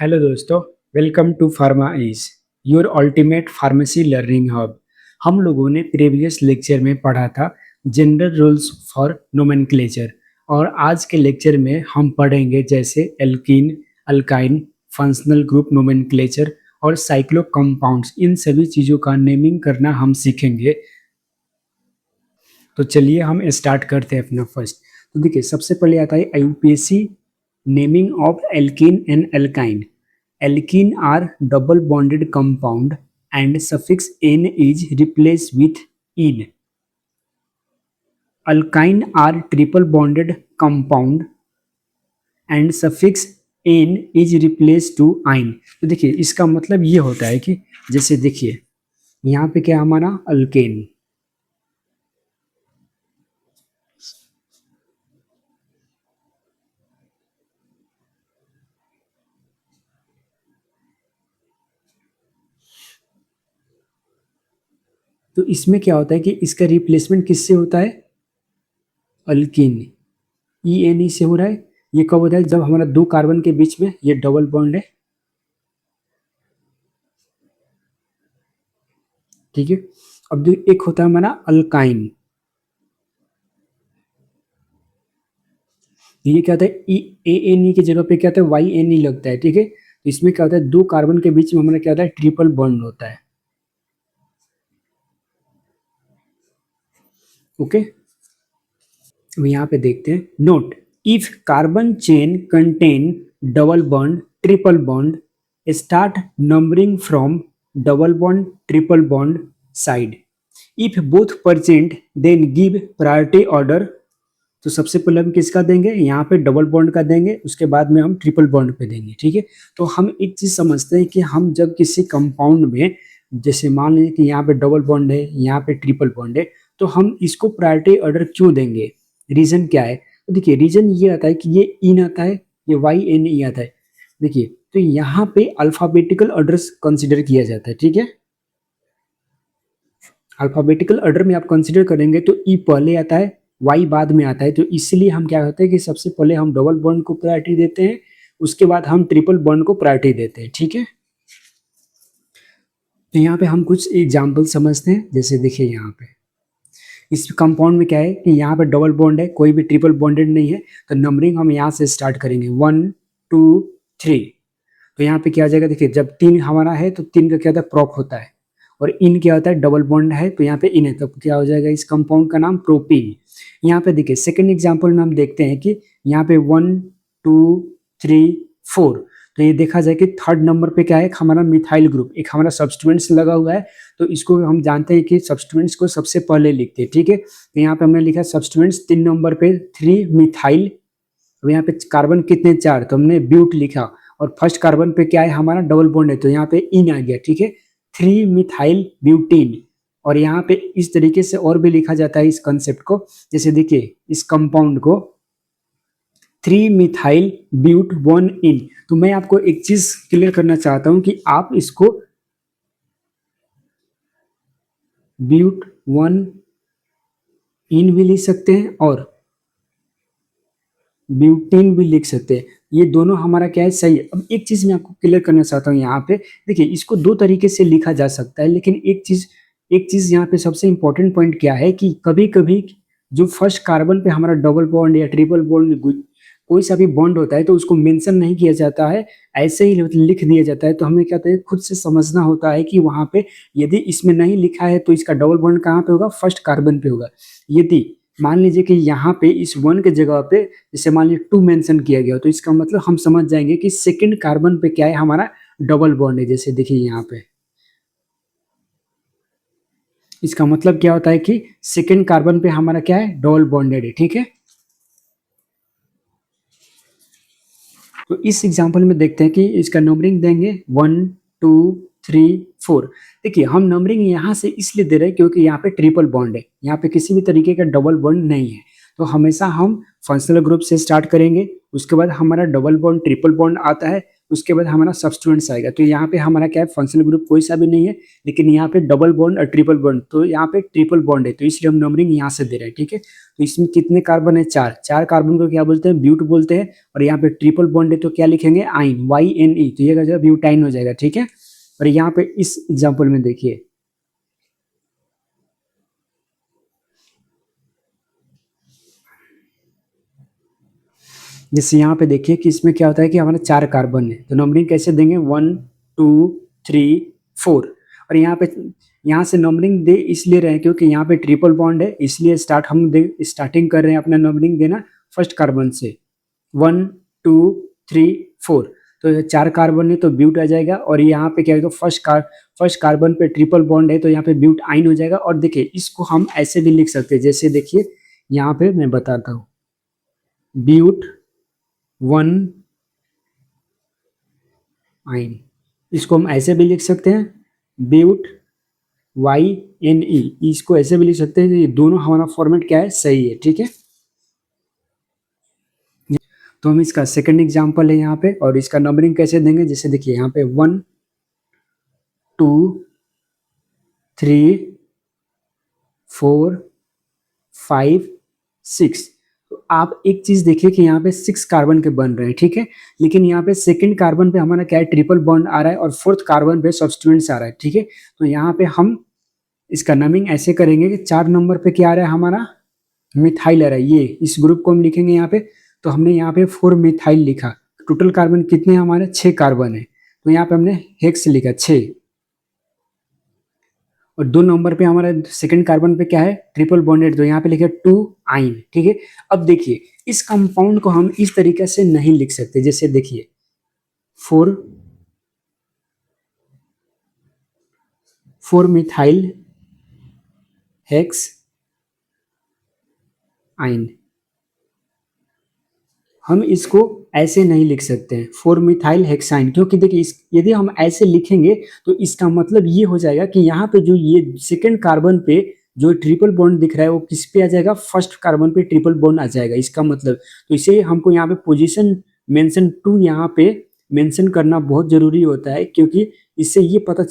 Hello दोस्तों, welcome to pharma is your ultimate pharmacy learning hub. हम लोगों ने प्रीवियस लेक्चर में पढ़ा था जनरल रूल्स फॉर नोमेनक्लेचर और आज के लेक्चर में हम पढ़ेंगे जैसे alkene, alkyne, functional group nomenclature और साइक्लो कंपाउंड्स। इन सभी चीज़ों का नेमिंग करना हम सीखेंगे। तो चलिए हम स्टार्ट करते हैं अपना फर्स्ट। तो देखिए, सबसे पहले आता है UPSC naming of alkene and alkyne. Alkene are double bonded compound and suffix "-n" is replaced with "-ine". Alkyne are triple bonded compound and suffix "-n" is replaced to "-ine". तो देखिए, इसका मतलब ये होता है कि जैसे देखिए यहाँ पे क्या हमारा अल्केन, तो इसमें क्या होता है कि इसका रिप्लेसमेंट किससे होता है? अल्कीन, ई से हो रहा है। ये कब होता है? जब हमारा दो कार्बन के बीच में ये डबल बॉन्ड है, ठीक है। अब जो एक होता है हमारा अल्काइन, ये क्या होता है? ए की जगह पे क्या होता है? वाई एन ई लगता है, ठीक है। तो इसमें क्या होता है? दो कार्बन के बीच में हमारा क्या होता है? ट्रिपल बॉन्ड होता है। ओके, अब यहाँ पे देखते हैं। Note, if carbon chain contain double bond, triple bond, start numbering from double bond, triple bond side. If both present then give priority order. तो सबसे पहले हम किसका देंगे? यहाँ पे डबल बॉन्ड का देंगे, उसके बाद में हम ट्रिपल बॉन्ड पे देंगे, ठीक है। तो हम एक चीज समझते हैं कि हम जब किसी कंपाउंड में, जैसे मान लीजिए कि यहाँ पे डबल बॉन्ड है, यहाँ पे ट्रिपल बॉन्ड है, तो हम इसको प्रायोरिटी ऑर्डर क्यों देंगे? रीजन क्या है? तो देखिए, रीजन ये आता है कि ये इन आता है, ये वाई एन ई आता है। देखिए, तो यहाँ पे अल्फाबेटिकल ऑर्डर कंसिडर किया जाता है, ठीक है। अल्फाबेटिकल ऑर्डर में आप कंसिडर करेंगे तो ई पहले आता है, वाई बाद में आता है। तो इसलिए हम क्या होते हैं कि सबसे पहले हम डबल बॉन्ड को प्रायोरिटी देते हैं, उसके बाद हम ट्रिपल बॉन्ड को प्रायोरिटी देते हैं, ठीक है। तो यहाँ पे हम कुछ एग्जाम्पल समझते हैं। जैसे देखिए, यहाँ पे इस कंपाउंड में क्या है कि यहाँ पे डबल बॉन्ड है, कोई भी ट्रिपल बॉन्डेड नहीं है। तो नंबरिंग हम यहाँ से स्टार्ट करेंगे, 1 2 3। तो यहाँ पे क्या आ जाएगा? देखिए, जब तीन हमारा है तो तीन का क्या होता है? प्रोप होता है। और इन क्या होता है? डबल बॉन्ड है, तो यहाँ पे इन है, तो क्या हो जाएगा? इस कंपाउंड का नाम प्रोपीन। यहाँ पे देखिए, सेकंड एग्जांपल में हम देखते हैं कि यहाँ पे 1 2 3 4। तो ये देखा जाए कि थर्ड नंबर पे क्या है? एक हमारा मिथाइल ग्रुप, एक हमारा सब्सटीट्यूएंट्स लगा हुआ है। तो इसको हम जानते हैं कि सब्सटीट्यूएंट्स को सबसे पहले लिखते हैं, ठीक है। तो यहाँ पे हमने लिखा सब्सटीट्यूएंट्स 3 नंबर पे 3 मिथाइल। अब यहाँ पे कार्बन कितने? 4, तो हमने ब्यूट लिखा। और फर्स्ट कार्बन पे क्या है? हमारा डबल बॉन्ड है, तो यहाँ पे इन आ गया, ठीक है, 3 मिथाइल ब्यूटीन। और यहाँ पे इस तरीके से और भी लिखा जाता है इस कंसेप्ट को। जैसे देखिए, इस कंपाउंड को 3 मिथाइल ब्यूट 1 इन। तो मैं आपको एक चीज क्लियर करना चाहता हूं कि आप इसको ब्यूट 1 इन भी लिख सकते हैं और ब्यूटीन भी लिख सकते हैं। ये दोनों हमारा क्या है? सही है। अब एक चीज मैं आपको क्लियर करना चाहता हूँ यहाँ पे। देखिए, इसको दो तरीके से लिखा जा सकता है, लेकिन एक चीज यहाँ पे सबसे इंपॉर्टेंट पॉइंट क्या है कि कभी कभी जो फर्स्ट कार्बन पे हमारा डबल बॉन्ड या ट्रिपल बॉन्ड कोई सा भी बॉन्ड होता है तो उसको मेंशन नहीं किया जाता है, ऐसे ही लिख दिया जाता है। तो हमें क्या होता है? खुद से समझना होता है कि वहां पे यदि इसमें नहीं लिखा है तो इसका डबल बॉन्ड कहाँ पे होगा? फर्स्ट कार्बन पे होगा। यदि मान लीजिए कि यहाँ पे इस 1 के जगह पे जैसे मान लीजिए 2 मेंशन किया गया, तो इसका मतलब हम समझ जाएंगे कि सेकंड कार्बन पे क्या है? हमारा डबल बॉन्ड है। जैसे देखिए, यहाँ पे इसका मतलब क्या होता है कि सेकंड कार्बन पे हमारा क्या है? डबल बॉन्डेड है, ठीक है। तो इस एग्जांपल में देखते हैं कि इसका नंबरिंग देंगे 1 2 3 4। देखिए, हम नंबरिंग यहाँ से इसलिए दे रहे हैं क्योंकि यहाँ पे ट्रिपल बॉन्ड है, यहाँ पे किसी भी तरीके का डबल बॉन्ड नहीं है। तो हमेशा हम फंक्शनल ग्रुप से स्टार्ट करेंगे, उसके बाद हमारा डबल बॉन्ड ट्रिपल बॉन्ड आता है, उसके बाद हमारा सब्स्टिट्यूएंट्स आएगा। तो यहाँ पे हमारा क्या है, फंक्शनल ग्रुप कोई सा भी नहीं है, लेकिन यहाँ पे डबल बॉन्ड और ट्रिपल बॉन्ड, तो यहाँ पे ट्रिपल बॉन्ड है, तो इसलिए हम नंबरिंग यहाँ से दे रहे हैं। ठीक है, तो इसमें कितने कार्बन है, 4। 4 कार्बन को क्या बोलते हैं, ब्यूट बोलते हैं। और यहाँ पे ट्रिपल बॉन्ड है तो क्या लिखेंगे, आइन, YNE, तो ये क्या ब्यूटाइन हो जाएगा। ठीक है, और यहाँ पे इस एग्जाम्पल में देखिए, जैसे यहाँ पे देखिए कि इसमें क्या होता है कि हमारा 4 कार्बन है, तो नंबरिंग कैसे देंगे, 1 2 3 4। और यहाँ से नंबरिंग दे इसलिए रहे हैं क्योंकि यहाँ पे ट्रिपल बॉन्ड है, इसलिए स्टार्टिंग कर रहे हैं अपना नंबरिंग देना फर्स्ट कार्बन से, 1 2 3 4। तो 4 कार्बन है तो ब्यूट आ जाएगा। और यहाँ पे क्या है, फर्स्ट कार्बन पे ट्रिपल बॉन्ड है तो यहाँ पे ब्यूट आइन हो जाएगा। और देखिए इसको हम ऐसे भी लिख सकते हैं, जैसे देखिए यहाँ पे मैं बताता हूँ, ब्यूट 1 आइन, इसको हम ऐसे भी लिख सकते हैं, ब्यूट YNE, इसको ऐसे भी लिख सकते हैं। ये दोनों हमारा फॉर्मेट क्या है, सही है। ठीक है, तो हम इसका सेकंड एग्जांपल है यहाँ पे, और इसका नंबरिंग कैसे देंगे, जैसे देखिए यहाँ पे 1 2 3 4 5 6। तो आप एक चीज देखिए कि यहाँ पे 6 कार्बन के बन रहे हैं। ठीक है, लेकिन यहाँ पे सेकंड कार्बन पे हमारा क्या है, ट्रिपल बॉन्ड आ रहा है, और फोर्थ कार्बन पे सब्स्टिट्यूएंट्स आ रहा है। ठीक है, तो यहाँ पे हम इसका नंबरिंग ऐसे करेंगे कि 4 नंबर पे क्या आ रहा है, हमारा मिथाइल आ रहा है। ये इस ग्रुप को हम लिखेंगे यहाँ पे, तो हमने यहाँ पे 4 मिथाइल लिखा। टोटल कार्बन कितने हैं हमारे, 6 कार्बन है, तो यहाँ पे हमने हेक्स लिखा 6। और 2 नंबर पे हमारा सेकंड कार्बन पे क्या है, ट्रिपल बॉन्डेड, तो यहाँ पे लिखे 2 आइन। ठीक है, अब देखिए इस कंपाउंड को हम इस तरीके से नहीं लिख सकते, जैसे देखिए 4 मिथाइल हेक्स आइन, हम इसको ऐसे नहीं लिख सकते हैं 4 मिथाइल हेक्साइन, क्योंकि देखिए यदि हम ऐसे लिखेंगे तो इसका मतलब ये हो जाएगा कि यहाँ पे जो ये सेकंड कार्बन पे जो ट्रिपल बॉन्ड दिख रहा है वो किस पे आ जाएगा, फर्स्ट कार्बन पे ट्रिपल बॉन्ड आ जाएगा, इसका मतलब। तो इसे हमको यहाँ पे पोजीशन मेंशन 2 यहाँ पे मेंशन करना बहुत जरूरी होता है, क्योंकि इससे ये पता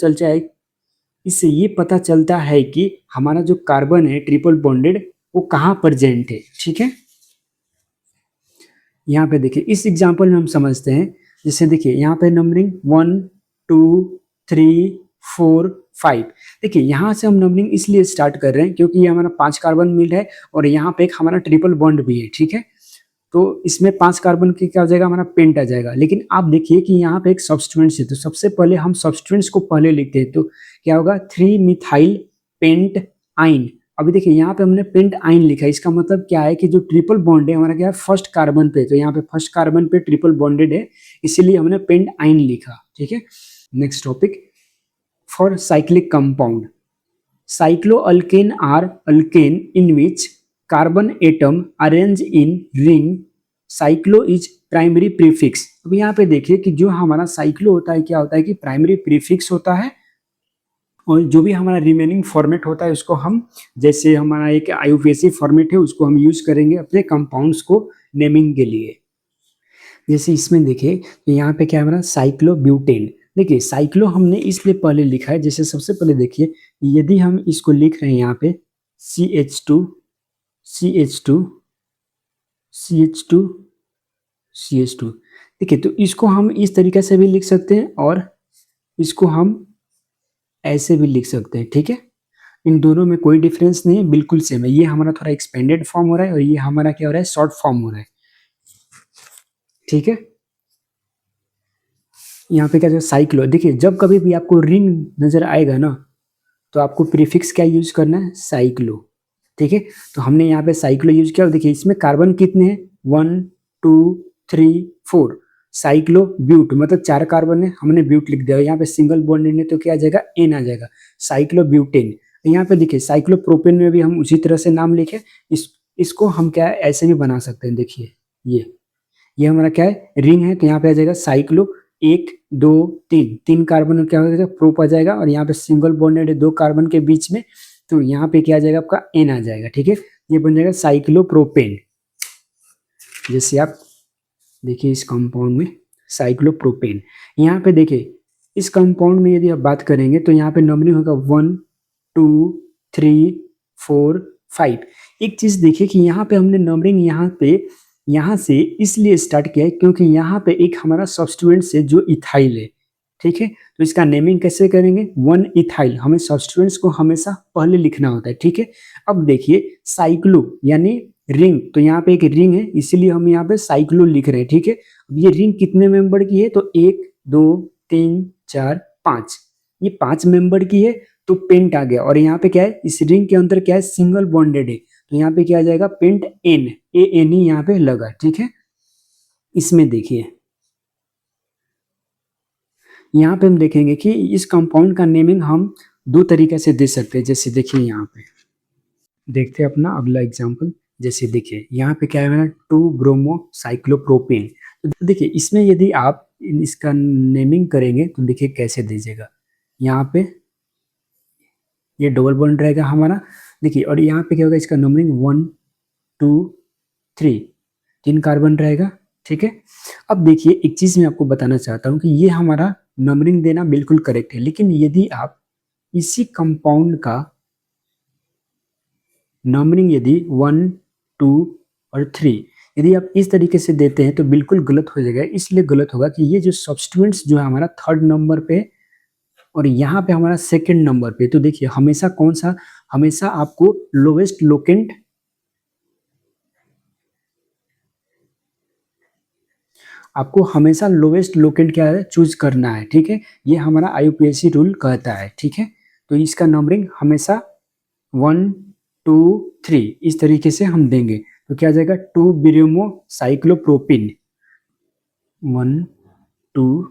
चलता है कि हमारा जो कार्बन है ट्रिपल बॉन्डेड वो कहाँ प्रेजेंट है। ठीक है, यहाँ पे देखिए इस एग्जाम्पल में हम समझते हैं, जैसे देखिए यहाँ पे नंबरिंग 1 2 3 4 5। देखिए यहाँ से हम नंबरिंग इसलिए स्टार्ट कर रहे हैं क्योंकि ये हमारा 5 कार्बन मिल है, और यहाँ पे एक हमारा ट्रिपल बॉन्ड भी है। ठीक है, तो इसमें 5 कार्बन की क्या हो जाएगा, हमारा पेंट आ जाएगा। लेकिन आप देखिए कि यहाँ पे एक सब्स्टिट्यूएंट्स है, तो सबसे पहले हम सब्स्टिट्यूएंट्स को पहले लिखते हैं, तो क्या होगा, 3 मिथाइल पेंट आइन। अभी देखिए यहाँ पे हमने पेंट आइन लिखा है, इसका मतलब क्या है कि जो ट्रिपल बॉन्ड है हमारा क्या है, फर्स्ट कार्बन पे, तो यहाँ पे फर्स्ट कार्बन पे ट्रिपल बॉन्डेड है, इसीलिए हमने पेंट आइन लिखा। ठीक है, next topic, for cyclic compound, cycloalkane are alkane in which carbon atom arrange in ring, cyclo is primary prefix. अब यहाँ पे देखिए कि जो हमारा साइक्लो होता है क्या होता है कि प्राइमरी प्रीफिक्स होता है, और जो भी हमारा रिमेनिंग फॉर्मेट होता है उसको हम, जैसे हमारा एक IUPAC फॉर्मेट है उसको हम यूज करेंगे अपने कंपाउंड्स को नेमिंग के लिए। जैसे इसमें देखिए कि यहाँ पे क्या है हमारा साइक्लो ब्यूटेन। देखिए साइक्लो हमने इसलिए पहले लिखा है, जैसे सबसे पहले देखिए यदि हम इसको लिख रहे हैं यहाँ पे CH2 CH2 CH2 CH2, देखिए तो इसको हम इस तरीके से भी लिख सकते हैं और इसको हम ऐसे भी लिख सकते हैं। ठीक है, इन दोनों में कोई डिफरेंस नहीं है, बिल्कुल सेम है। ये हमारा थोड़ा एक्सपेंडेड फॉर्म हो रहा है और ये हमारा क्या हो रहा है, शॉर्ट फॉर्म हो रहा है। ठीक है, यहाँ पे क्या है साइक्लो, देखिए जब कभी भी आपको रिंग नजर आएगा ना तो आपको प्रीफिक्स क्या यूज करना है, साइक्लो। ठीक है, तो हमने यहाँ पे साइक्लो यूज किया और देखिए इसमें कार्बन कितने हैं, 1 2 3 4, साइक्लो ब्यूट, मतलब 4 कार्बन है, हमने ब्यूट लिख दिया। यहाँ पे सिंगल बॉन्ड है तो क्या आ जाएगा, एन आ जाएगा, साइक्लो ब्यूटेन। यहाँ पे देखिए साइक्लो प्रोपेन में भी हम उसी तरह से नाम लिखे, इसको हम क्या है ऐसे भी बना सकते हैं। देखिए ये हमारा क्या है, रिंग है, तो यहाँ पे आ जाएगा साइक्लो 1 2 3, 3 कार्बन क्या हो जाएगा, प्रोप आ जाएगा, और यहाँ पे सिंगल बॉन्डेड है 2 कार्बन के बीच में, तो यहाँ पे क्या आ जाएगा आपका एन आ जाएगा। ठीक है, ये बन जाएगा साइक्लोप्रोपेन। जैसे आप देखिए इस कंपाउंड में साइक्लोप्रोपेन, यहाँ पे देखिए इस कंपाउंड में यदि आप बात करेंगे तो यहाँ पे नंबरिंग होगा 1 2 3 4 5। एक चीज देखिए कि यहाँ पे हमने नंबरिंग यहाँ से इसलिए स्टार्ट किया है क्योंकि यहाँ पे एक हमारा सब्स्टिट्यूएंट्स है जो इथाइल है, ठीक है। तो इसका नेमिंग कैसे करेंगे, 1 इथाइल, हमें सब्स्टिट्यूएंट्स को हमेशा पहले लिखना होता है, ठीक है। अब देखिए साइक्लो यानी रिंग, तो यहाँ पे एक रिंग है इसीलिए हम यहाँ पे साइक्लो लिख रहे हैं, ठीक है। अब ये रिंग कितने मेंबर की है, तो 1 2 3 4 5, ये 5 मेंबर की है तो पेंट आ गया। और यहाँ पे क्या है, इस रिंग के अंदर क्या है, सिंगल बॉन्डेड है, तो यहाँ पे क्या आ जाएगा, पेंट एन, ए एन ही यहाँ पे लगा, ठीक है। इसमें देखिए यहाँ पे हम देखेंगे कि इस कंपाउंड का नेमिंग हम दो तरीके से दे सकते हैं। जैसे देखिए यहाँ पे देखते हैं अपना अगला एग्जांपल। जैसे देखिए यहाँ पे क्या है मेरा 2 ब्रोमो साइक्लोप्रोपेन। तो देखिए इसमें यदि आप इसका नेमिंग करेंगे तो देखिए कैसे दीजिएगा, यहाँ पे ये डबल बॉन्ड रहेगा हमारा, देखिए। और यहाँ पे क्या होगा, इसका नंबरिंग 1 2 3, 3 कार्बन रहेगा, ठीक है। अब देखिए एक चीज मैं आपको बताना चाहता हूँ कि ये हमारा नंबरिंग देना बिल्कुल करेक्ट है, लेकिन यदि आप इसी कंपाउंड का नंबरिंग यदि 1 2 और 3 यदि आप इस तरीके से देते हैं तो बिल्कुल गलत हो जाएगा। इसलिए गलत होगा कि ये जो सब्स्टिट्यूएंट्स जो है हमारा 3rd नंबर पे और यहाँ पे हमारा 2nd नंबर पे, तो देखिए हमेशा कौन सा, हमेशा आपको लोवेस्ट लोकेंट, आपको हमेशा लोवेस्ट लोकेंट क्या है चूज करना है, ठीक है। ये हमारा आईयूपीएसी रूल कहता है, ठीक है। तो इसका नंबरिंग हमेशा 1 2 3 इस तरीके से हम देंगे, तो क्या आ जाएगा 2 ब्रोमो साइक्लोप्रोपिन 1 2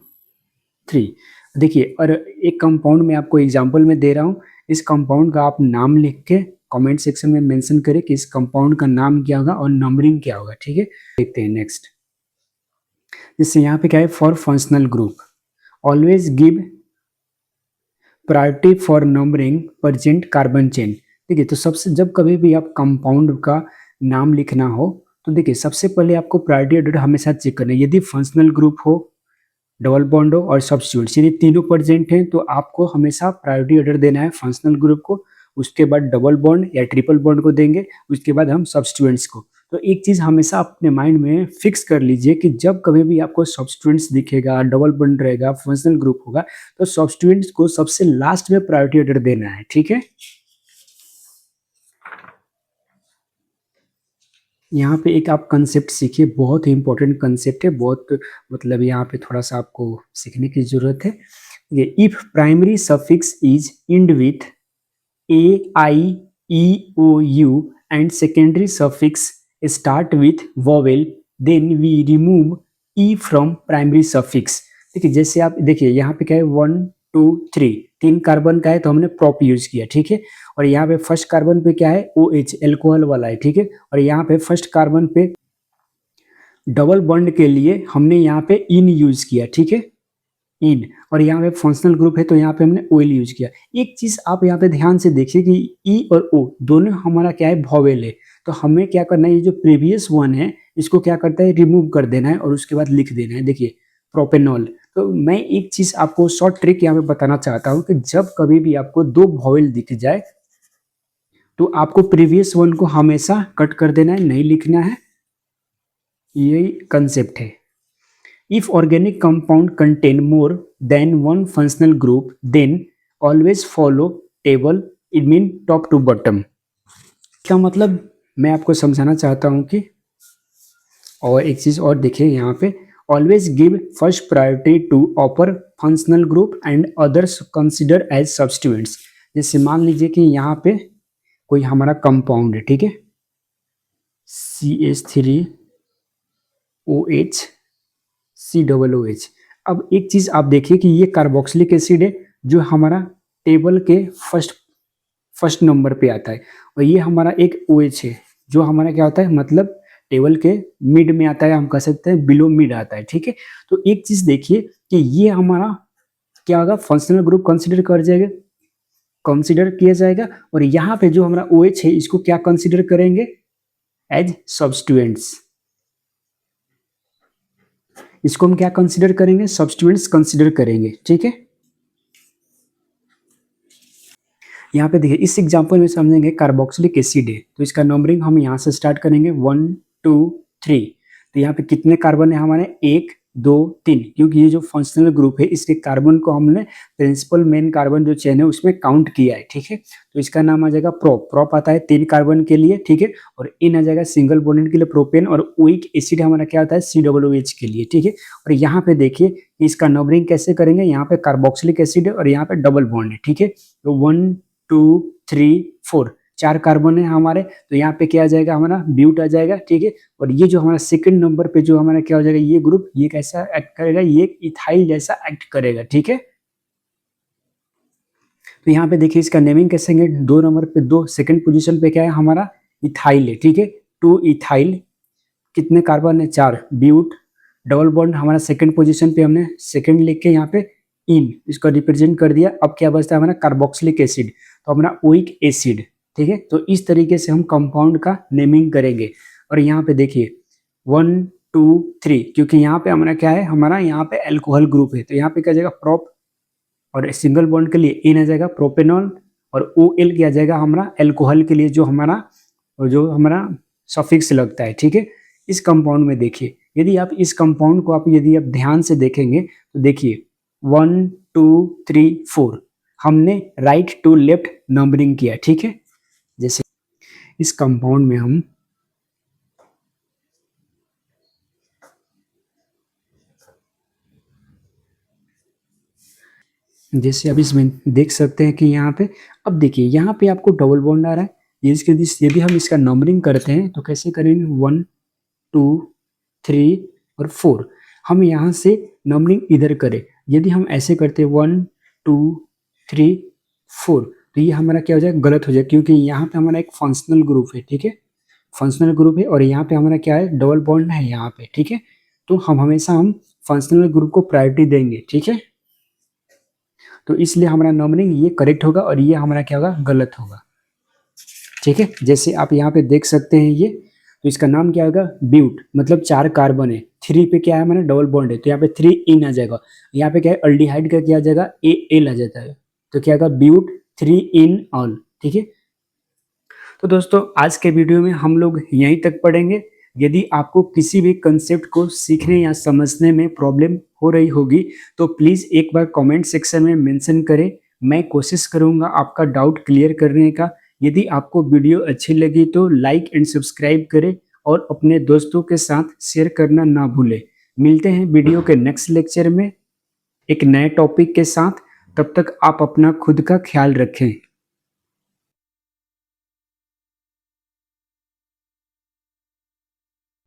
3। देखिए और एक कंपाउंड में आपको एग्जांपल में दे रहा हूँ, इस कंपाउंड का आप नाम लिख के कमेंट सेक्शन में मेंशन करें कि इस कंपाउंड का नाम क्या होगा और नंबरिंग क्या होगा, ठीक है। देखते हैं नेक्स्ट। जैसे यहाँ पे क्या है, for functional group always give priority for numbering present carbon chain. देखिए तो सबसे जब कभी भी आप कंपाउंड का नाम लिखना हो तो देखिए सबसे पहले आपको प्रायोरिटी ऑर्डर हमेशा चेक करना है। यदि फंक्शनल ग्रुप हो, डबल बॉन्ड हो और सब्स्टिट्यूट यदि तीनों प्रेजेंट हैं तो आपको हमेशा प्रायोरिटी ऑर्डर देना है फंक्शनल ग्रुप को, उसके बाद डबल बॉन्ड या ट्रिपल बॉन्ड को देंगे, उसके बाद हम सब्स्टिट्यूएंट्स को। तो एक चीज हमेशा अपने माइंड में फिक्स कर लीजिए कि जब कभी भी आपको सब्स्टिट्यूएंट्स दिखेगा, डबल बॉन्ड रहेगा, फंक्शनल ग्रुप होगा, तो सब्स्टिट्यूएंट्स को सबसे लास्ट में प्रायोरिटी ऑर्डर देना है, ठीक है। यहाँ पे एक आप कंसेप्ट सीखिए, बहुत ही इंपॉर्टेंट कंसेप्ट है, बहुत मतलब यहाँ पे थोड़ा सा आपको सीखने की जरूरत है। ये if primary suffix is end with A I E O U and secondary suffix start with vowel then we remove E from primary suffix. देखिए जैसे आप देखिए यहाँ पे क्या है 1 2 3, 3 कार्बन का है तो हमने प्रोप यूज किया, ठीक है। और यहाँ पे फर्स्ट कार्बन पे क्या है, ओ एच एल्कोहल वाला है, ठीक है। और यहाँ पे फर्स्ट कार्बन पे डबल बॉन्ड के लिए हमने यहाँ पे इन यूज किया, ठीक है, इन। और यहाँ पे फंक्शनल ग्रुप है तो यहाँ पे हमने ओइल यूज किया। एक चीज आप यहाँ पे ध्यान से देखिए कि ई और ओ दोनों हमारा क्या है, वोवेल है, तो हमें क्या करना है, ये जो प्रीवियस वन है इसको क्या करता है, रिमूव कर देना है और उसके बाद लिख देना है, देखिए प्रोपेनॉल। तो मैं एक चीज आपको शॉर्ट ट्रिक यहाँ पे बताना चाहता हूँ कि जब कभी भी आपको 2 वोवेल दिख जाए तो आपको प्रीवियस वन को हमेशा कट कर देना है, नहीं लिखना है, यही कंसेप्ट है। If organic compound contain more than one functional group, then always follow table, it mean top to bottom। क्या मतलब मैं आपको समझाना चाहता हूँ कि, और एक चीज और देखिए यहाँ पे always give first priority to upper functional group and others consider as substituents। जैसे मान लीजिए कि यहाँ पे कोई हमारा कंपाउंड है, ठीक है, CH3OH COOH। अब एक चीज आप देखिए कि ये कार्बोक्सिलिक एसिड है जो हमारा टेबल के फर्स्ट नंबर पे आता है, और ये हमारा एक OH है जो हमारा क्या होता है, मतलब टेबल के मिड में आता है, हम कह सकते हैं बिलो मिड आता है, ठीक है। तो एक चीज देखिए कि ये हमारा क्या होगा, फंक्शनल ग्रुप कंसिडर कर जाएगा, कंसिडर किया जाएगा और यहाँ पे जो हमारा OH है इसको क्या कंसिडर करेंगे, एज सब्स्टिट्यूएंट्स। इसको हम क्या कंसिडर करेंगे, सब्स्टिट्यूएंट्स कंसिडर करेंगे, ठीक है। यहाँ पे देखिए इस एग्जांपल में समझेंगे कार्बोक्सिलिक एसिड है, तो इसका नंबरिंग हम यहाँ से स्टार्ट करेंगे 1 2 3। तो यहाँ पे कितने कार्बन है हमारे, 1 2 3, क्योंकि ये जो फंक्शनल ग्रुप है इसके कार्बन को हमने प्रिंसिपल मेन कार्बन जो चेन है उसमें काउंट किया है, ठीक है। तो इसका नाम आ जाएगा प्रोप। प्रोप आता है 3 कार्बन के लिए, ठीक है, और इन आ जाएगा सिंगल बॉन्डेड के लिए प्रोपेन, और ओइक एसिड हमारा क्या होता है, COOH के लिए, ठीक है। और यहाँ पे देखिए इसका नंबरिंग कैसे करेंगे, यहाँ पे कार्बोक्सिलिक एसिड है और यहाँ पे डबल बॉन्ड है, ठीक है। तो 1 2 3 4 4 कार्बन है हमारे, तो यहाँ पे क्या आ जाएगा हमारा, ब्यूट आ जाएगा, ठीक है। और ये जो हमारा सेकंड नंबर पे जो हमारा क्या हो जाएगा, ये ग्रुप ये कैसा एक्ट करेगा, ये इथाइल जैसा एक्ट करेगा, ठीक है। तो यहाँ पे देखिए इसका नेमिंग कैसे है, 2 नंबर पे 2 सेकंड पोजीशन पे क्या है हमारा, इथाइल है, ठीक है। 2 इथाइल, कितने कार्बन है, 4, ब्यूट, डबल बॉन्ड हमारा सेकंड पोजीशन पे हमने सेकंड लिख के यहाँ पे इन इसको रिप्रेजेंट कर दिया। अब क्या बचता है हमारा कार्बोक्सिलिक एसिड, तो हमारा ओइक एसिड, ठीक है। तो इस तरीके से हम कंपाउंड का नेमिंग करेंगे। और यहाँ पे देखिए 1 2 3, क्योंकि यहाँ पे हमारा क्या है, हमारा यहाँ पे अल्कोहल ग्रुप है, तो यहाँ पे क्या जाएगा प्रोप, और सिंगल बॉन्ड के लिए इन आ जाएगा प्रोपेनॉल, और OL क्या जाएगा हमारा अल्कोहल के लिए जो हमारा सफिक्स लगता है, ठीक है। इस कंपाउंड में देखिए यदि आप इस कंपाउंड को यदि आप ध्यान से देखेंगे तो देखिए 1 2 3 4 हमने राइट टू लेफ्ट नंबरिंग किया, ठीक है। जैसे इस कंपाउंड में हम जैसे अब इसमें देख सकते हैं कि यहाँ पे, अब देखिए यहाँ पे आपको डबल बॉन्ड आ रहा है, ये इसके यदि हम इसका नंबरिंग करते हैं तो कैसे करेंगे, 1 2 3 और 4, हम यहाँ से नंबरिंग इधर करें, यदि हम ऐसे करते 1 2 3 4, तो ये हमारा क्या हो जाएगा, गलत हो जाएगा, क्योंकि यहाँ पे हमारा एक फंक्शनल ग्रुप है, ठीक है, फंक्शनल ग्रुप है, और यहाँ पे हमारा क्या है, डबल बॉन्ड है यहाँ पे, ठीक है। तो हम हमेशा फंक्शनल ग्रुप को प्रायोरिटी देंगे, ठीक है। तो इसलिए हमारा नंबरिंग ये करेक्ट होगा और ये हमारा क्या होगा, गलत होगा, ठीक है। जैसे आप यहाँ पे देख सकते हैं ये, तो इसका नाम क्या होगा, ब्यूट, मतलब 4 कार्बन है, 3 पे क्या है हमारा डबल बॉन्ड है, तो यहाँ पे 3 इन आ जाएगा, यहाँ पे क्या है अल्डिहाइड का क्या आ जाएगा, AL आ जाता है, तो क्या होगा ब्यूट 3 इन ऑल, ठीक है। तो दोस्तों आज के वीडियो में हम लोग यहीं तक पढ़ेंगे। यदि आपको किसी भी कंसेप्ट को सीखने या समझने में प्रॉब्लम हो रही होगी तो प्लीज़ एक बार कमेंट सेक्शन में मेंशन करें, मैं कोशिश करूंगा आपका डाउट क्लियर करने का। यदि आपको वीडियो अच्छी लगी तो लाइक एंड सब्सक्राइब करें और अपने दोस्तों के साथ शेयर करना ना भूलें। मिलते हैं वीडियो के नेक्स्ट लेक्चर में एक नए टॉपिक के साथ, तब तक आप अपना खुद का ख्याल रखें।